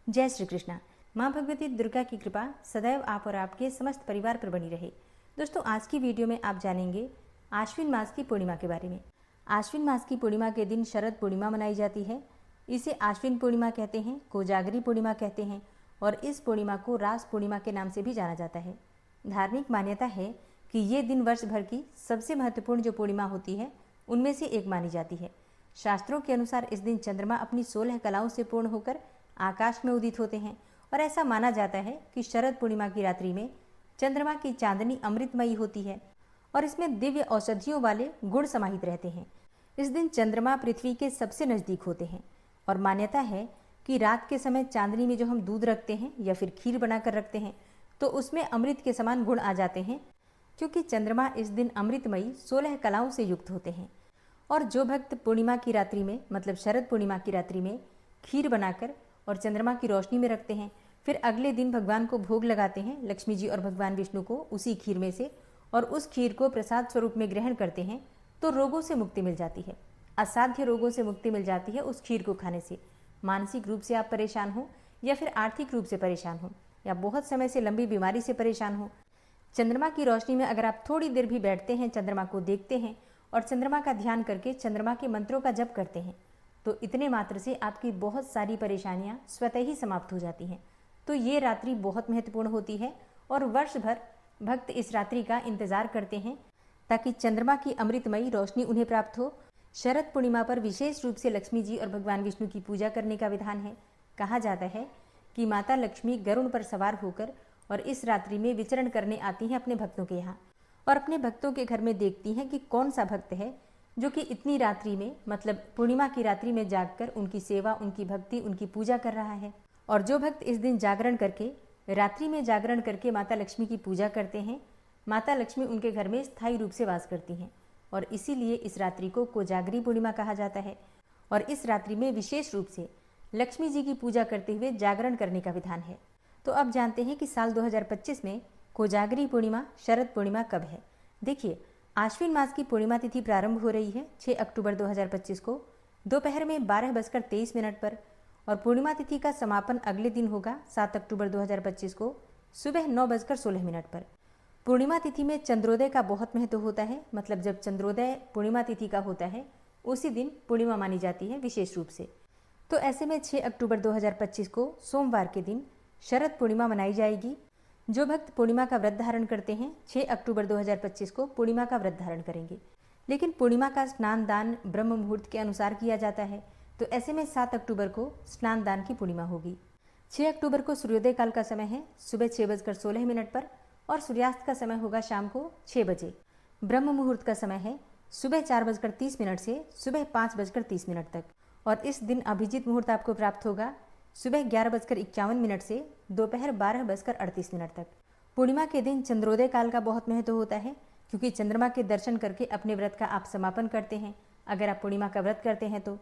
जय श्री कृष्णा। माँ भगवती दुर्गा की कृपा सदैव आप और आपके समस्त परिवार पर बनी रहे। दोस्तों, आज की वीडियो में आप जानेंगे आश्विन मास की पूर्णिमा के बारे में। आश्विन मास की पूर्णिमा के दिन शरद पूर्णिमा मनाई जाती है। इसे आश्विन पूर्णिमा कहते हैं, कोजागरी पूर्णिमा कहते हैं और इस पूर्णिमा को रास पूर्णिमा के नाम से भी जाना जाता है। धार्मिक मान्यता है कि ये दिन वर्ष भर की सबसे महत्वपूर्ण जो पूर्णिमा होती है उनमें से एक मानी जाती है। शास्त्रों के अनुसार इस दिन चंद्रमा अपनी 16 कलाओं से पूर्ण होकर आकाश में उदित होते हैं और ऐसा माना जाता है कि शरद पूर्णिमा की रात्रि में चंद्रमा की चांदनी अमृतमयी होती है और इसमें दिव्य औषधियों वाले गुण समाहित रहते हैं। इस दिन चंद्रमा पृथ्वी के सबसे नज़दीक होते हैं और मान्यता है कि रात के समय चांदनी में जो हम दूध रखते हैं या फिर खीर बनाकर रखते हैं तो उसमें अमृत के समान गुण आ जाते हैं, क्योंकि चंद्रमा इस दिन अमृतमयी 16 कलाओं से युक्त होते हैं। और जो भक्त पूर्णिमा की रात्रि में मतलब शरद पूर्णिमा की रात्रि में खीर बनाकर और चंद्रमा की रोशनी में रखते हैं, फिर अगले दिन भगवान को भोग लगाते हैं, लक्ष्मी जी और भगवान विष्णु को उसी खीर में से, और उस खीर को प्रसाद स्वरूप में ग्रहण करते हैं तो रोगों से मुक्ति मिल जाती है। असाध्य रोगों से मुक्ति मिल जाती है उस खीर को खाने से। मानसिक रूप से आप परेशान हो या फिर आर्थिक रूप से परेशान हो या बहुत समय से लंबी बीमारी से परेशान हो, चंद्रमा की रोशनी में अगर आप थोड़ी देर भी बैठते हैं, चंद्रमा को देखते हैं और चंद्रमा का ध्यान करके चंद्रमा के मंत्रों का जप करते हैं तो इतने मात्र से आपकी बहुत सारी परेशानियां स्वतः ही समाप्त हो जाती हैं। तो ये रात्रि बहुत महत्वपूर्ण होती है और वर्ष भर भक्त इस रात्रि का इंतजार करते हैं ताकि चंद्रमा की अमृतमयी रोशनी उन्हें प्राप्त हो। शरद पूर्णिमा पर विशेष रूप से लक्ष्मी जी और भगवान विष्णु की पूजा करने का विधान है। कहा जाता है कि माता लक्ष्मी गरुड़ पर सवार होकर और इस रात्रि में विचरण करने आती हैं अपने भक्तों के यहाँ और अपने भक्तों के घर में देखती हैं कि कौन सा भक्त है जो कि इतनी रात्रि में मतलब पूर्णिमा की रात्रि में जागकर उनकी सेवा, उनकी भक्ति, उनकी पूजा कर रहा है। और जो भक्त इस दिन जागरण करके, रात्रि में जागरण करके माता लक्ष्मी की पूजा करते हैं, माता लक्ष्मी उनके घर में स्थायी रूप से वास करती हैं और इसीलिए इस रात्रि को कोजागरी पूर्णिमा कहा जाता है। और इस रात्रि में विशेष रूप से लक्ष्मी जी की पूजा करते हुए जागरण करने का विधान है। तो अब जानते हैं कि साल 2025 में कोजागरी पूर्णिमा, शरद पूर्णिमा कब है। देखिए, आश्विन मास की पूर्णिमा तिथि प्रारंभ हो रही है 6 अक्टूबर 2025 को दोपहर में 12:23 पर और पूर्णिमा तिथि का समापन अगले दिन होगा 7 अक्टूबर 2025 को सुबह 9:16 पर। पूर्णिमा तिथि में चंद्रोदय का बहुत महत्व होता है, मतलब जब चंद्रोदय पूर्णिमा तिथि का होता है उसी दिन पूर्णिमा मानी जाती है विशेष रूप से। तो ऐसे में 6 अक्टूबर 2025 को सोमवार के दिन शरद पूर्णिमा मनाई जाएगी। जो भक्त पूर्णिमा का व्रत धारण करते हैं 6 अक्टूबर 2025 को पूर्णिमा का व्रत धारण करेंगे, लेकिन पूर्णिमा का स्नान दान ब्रह्म मुहूर्त के अनुसार किया जाता है। तो ऐसे में 7 अक्टूबर को स्नान दान की पूर्णिमा होगी। 6 अक्टूबर को सूर्योदय काल का समय है सुबह 6:16 पर और सूर्यास्त का समय होगा शाम को 6 बजे। ब्रह्म मुहूर्त का समय है सुबह 4:30 से सुबह 5:30 तक और इस दिन अभिजीत मुहूर्त आपको प्राप्त होगा सुबह 11:51 से दोपहर 12:38 तक। पूर्णिमा के दिन चंद्रोदय काल का बहुत महत्व होता है, क्योंकि चंद्रमा के दर्शन करके अपने व्रत का आप समापन करते हैं अगर आप पूर्णिमा का व्रत करते हैं तो।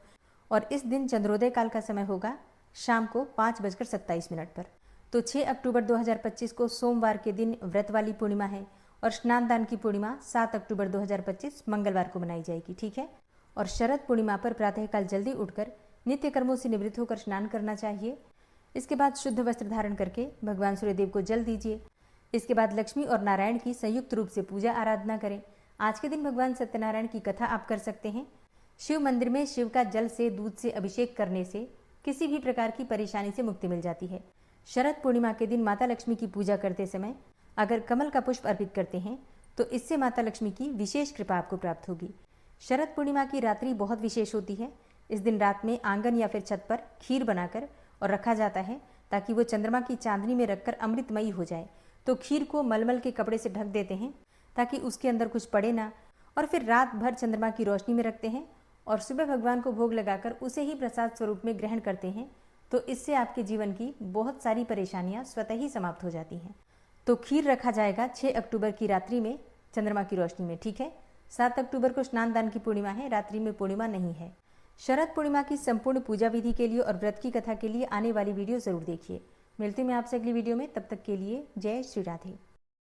और इस दिन चंद्रोदय काल का समय होगा शाम को 5:27 पर। तो 6 अक्टूबर 2025 को सोमवार के दिन व्रत वाली पूर्णिमा है और स्नान दान की पूर्णिमा 7 अक्टूबर 2025 मंगलवार को मनाई जाएगी, ठीक है। और शरद पूर्णिमा पर प्रातःकाल जल्दी उठकर नित्य कर्मों से निवृत्त होकर स्नान करना चाहिए। इसके बाद शुद्ध वस्त्र धारण करके भगवान सूर्यदेव को जल दीजिए। इसके बाद लक्ष्मी और नारायण की संयुक्त रूप से पूजा आराधना करें। आज के दिन भगवान सत्यनारायण की कथा आप कर सकते हैं। शिव मंदिर में शिव का जल से, दूध से अभिषेक करने से किसी भी प्रकार की परेशानी से मुक्ति मिल जाती है। शरद पूर्णिमा के दिन माता लक्ष्मी की पूजा करते समय अगर कमल का पुष्प अर्पित करते हैं तो इससे माता लक्ष्मी की विशेष कृपा आपको प्राप्त होगी। शरद पूर्णिमा की रात्रि बहुत विशेष होती है। इस दिन रात में आंगन या फिर छत पर खीर बनाकर और रखा जाता है ताकि वो चंद्रमा की चांदनी में रखकर अमृतमयी हो जाए। तो खीर को मलमल के कपड़े से ढक देते हैं ताकि उसके अंदर कुछ पड़े ना, और फिर रात भर चंद्रमा की रोशनी में रखते हैं और सुबह भगवान को भोग लगाकर उसे ही प्रसाद स्वरूप में ग्रहण करते हैं। तो इससे आपके जीवन की बहुत सारी परेशानियां स्वतः ही समाप्त हो जाती हैं। तो खीर रखा जाएगा 6 अक्टूबर की रात्रि में चंद्रमा की रोशनी में, ठीक है। 7 अक्टूबर को स्नान दान की पूर्णिमा है, रात्रि में पूर्णिमा नहीं है। शरद पूर्णिमा की संपूर्ण पूजा विधि के लिए और व्रत की कथा के लिए आने वाली वीडियो जरूर देखिए। मिलती हूं मैं आपसे अगली वीडियो में, तब तक के लिए जय श्री राधे।